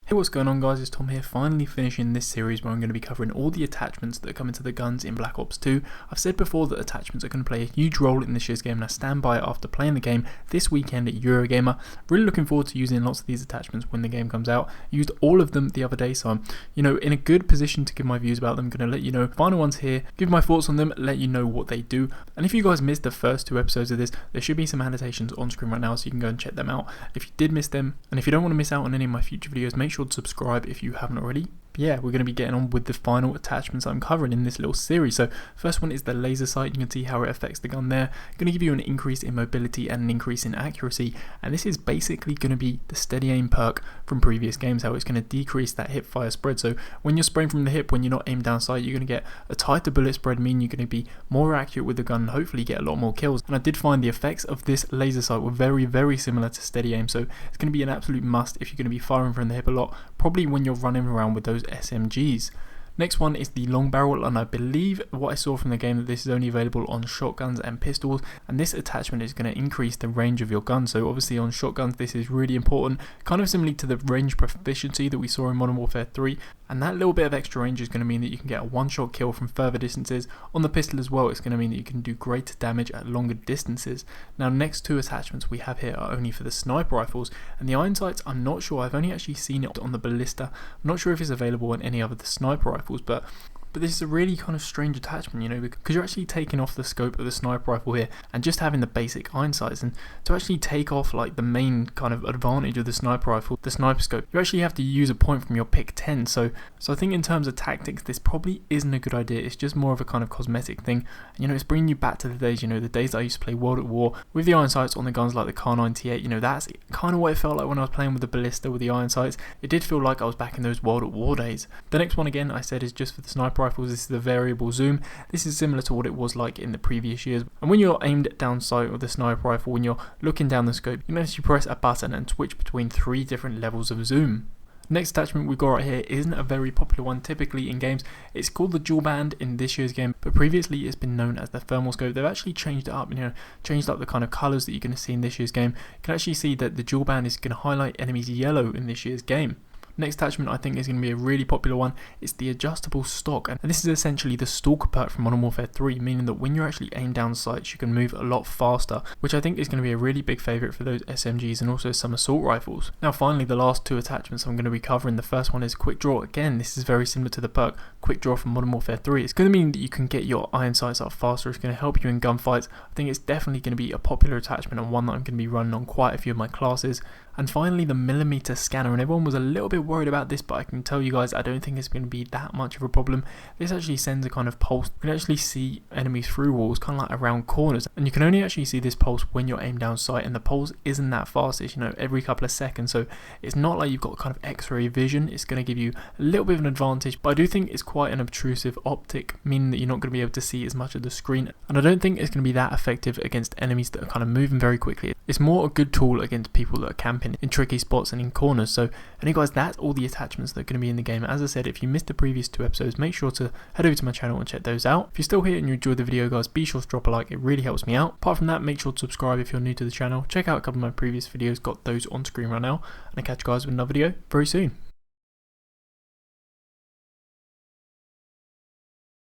Hey, what's going on guys, it's Tom here, finally finishing this series where I'm going to be covering all the attachments that come into the guns in Black Ops 2. I've said before that attachments are going to play a huge role in this year's game and I stand by it after playing the game this weekend at Eurogamer. Really looking forward to using lots of these attachments when the game comes out. I used all of them the other day, so I'm in a good position to give my views about them. I'm going to let you know final ones here, give my thoughts on them, let you know what they do. And if you guys missed the first two episodes of this, there should be some annotations on screen right now so you can go and check them out if you did miss them. And if you don't want to miss out on any of my future videos, make sure to subscribe if you haven't already. But yeah, we're going to be getting on with the final attachments I'm covering in this little series. So first one is the laser sight. You can see how it affects the gun there. Going to give you an increase in mobility and an increase in accuracy, and this is basically going to be the steady aim perk from previous games, how it's going to decrease that hip fire spread. So when you're spraying from the hip, when you're not aimed down sight, you're going to get a tighter bullet spread, meaning you're going to be more accurate with the gun and hopefully get a lot more kills. And I did find the effects of this laser sight were very similar to steady aim, so it's going to be an absolute must if you're going to be firing from the hip a lot, probably when you're running around with those SMGs. Next one is the long barrel, and I believe what I saw from the game that this is only available on shotguns and pistols, and this attachment is going to increase the range of your gun. So obviously on shotguns this is really important, kind of similar to the range proficiency that we saw in Modern Warfare 3, and that little bit of extra range is going to mean that you can get a one-shot kill from further distances. On the pistol as well, it's going to mean that you can do greater damage at longer distances. Now next two attachments we have here are only for the sniper rifles, and the iron sights I'm not sure, I've only actually seen it on the ballista. I'm not sure if it's available on any other of the sniper rifles, but this is a really kind of strange attachment, because you're actually taking off the scope of the sniper rifle here and just having the basic iron sights, and to actually take off like the main kind of advantage of the sniper rifle, the sniper scope, you actually have to use a point from your pick 10. So I think in terms of tactics this probably isn't a good idea. It's just more of a kind of cosmetic thing. It's bringing you back to the days, the days that I used to play World at War with the iron sights on the guns like the Kar98. That's kind of what it felt like when I was playing with the ballista with the iron sights. It did feel like I was back in those World at War days. The next one again I said is just for the sniper rifles. This is the variable zoom. This is similar to what it was like in the previous years, and when you're aimed down sight with the sniper rifle, when you're looking down the scope, you notice you press a button and switch between 3 different levels of zoom. Next attachment we've got right here isn't a very popular one typically in games. It's called the dual band in this year's game, but previously it's been known as the thermal scope. They've actually changed it up, changed up the kind of colours that you're going to see in this year's game. You can actually see that the dual band is going to highlight enemies yellow in this year's game. Next attachment I think is going to be a really popular one. It's the adjustable stock, and this is essentially the stalker perk from Modern Warfare 3, meaning that when you're actually aimed down sights you can move a lot faster, which I think is going to be a really big favourite for those SMGs and also some assault rifles. Now finally, the last two attachments I'm going to be covering. The first one is quick draw. Again, this is very similar to the perk quick draw from Modern Warfare 3. It's going to mean that you can get your iron sights up faster. It's going to help you in gunfights. I think it's definitely going to be a popular attachment and one that I'm going to be running on quite a few of my classes. And finally, the millimeter scanner, and everyone was a little bit worried about this, but I can tell you guys I don't think it's going to be that much of a problem. This actually sends a kind of pulse. You can actually see enemies through walls, kind of like around corners, and you can only actually see this pulse when you're aimed down sight, and the pulse isn't that fast. It's every couple of seconds, so it's not like you've got kind of x-ray vision. It's going to give you a little bit of an advantage, but I do think it's quite an obtrusive optic, meaning that you're not going to be able to see as much of the screen, and I don't think it's going to be that effective against enemies that are kind of moving very quickly. It's more a good tool against people that are camping in tricky spots and in corners. So anyway guys, that's all the attachments that are going to be in the game. As I said, if you missed the previous two episodes, make sure to head over to my channel and check those out. If you're still here and you enjoyed the video guys, be sure to drop a like, it really helps me out. Apart from that, make sure to subscribe if you're new to the channel. Check out a couple of my previous videos, got those on screen right now, and I'll catch you guys with another video very soon.